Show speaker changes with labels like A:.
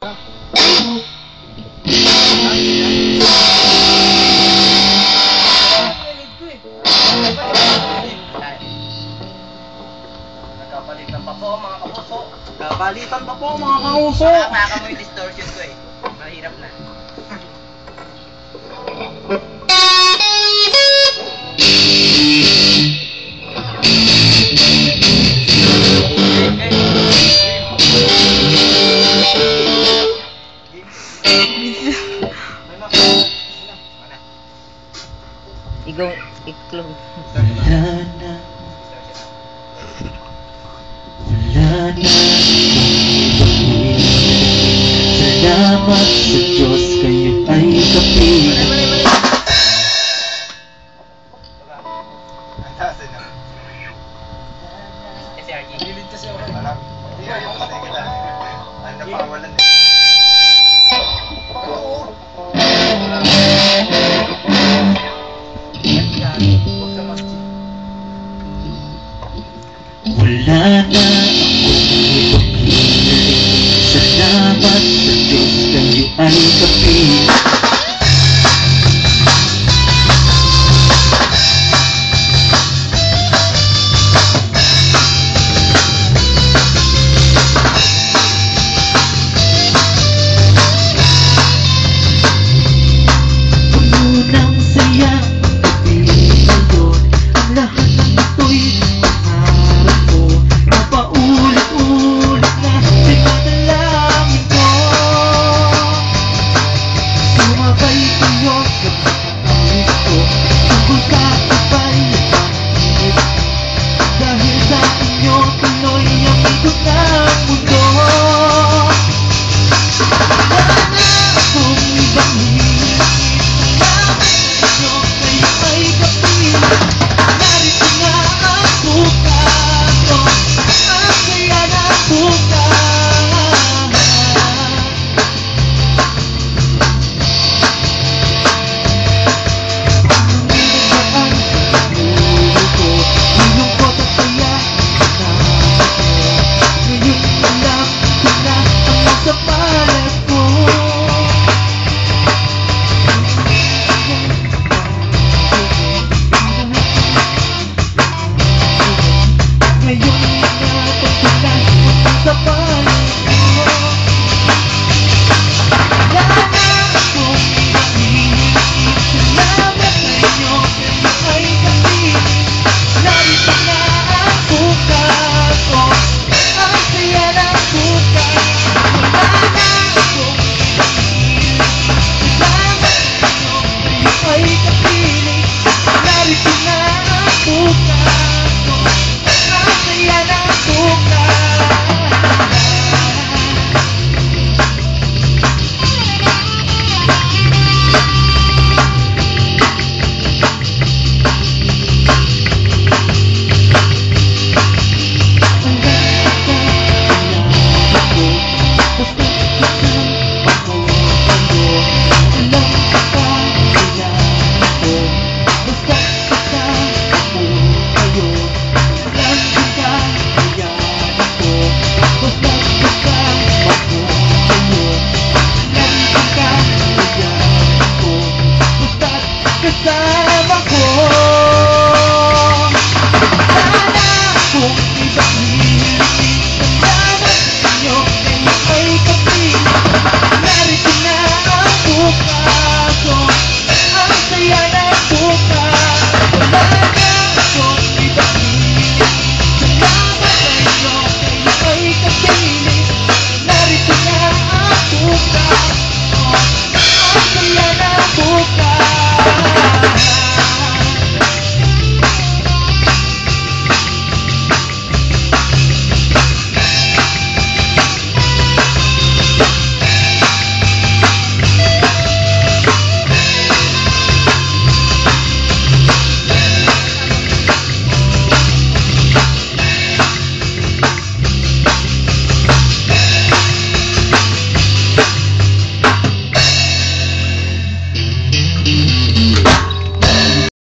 A: Nagkapalitan pa po mga kapuso.
B: Kapalitan pa po mga kauso.
A: Baka mo yung distortion ko eh. Mahirap na.
C: Ikaw, iklog.
B: Wala na. Salamat sa Diyos, kayo ay kapiling.
A: Kasi RG.
D: Gilid kasi ako.
E: Alam, hindi ayaw kasi kita. Ano na pawalan eh.
D: Huwag ka mag-cheat.
B: Wala na akong ipagpili. Salamat sa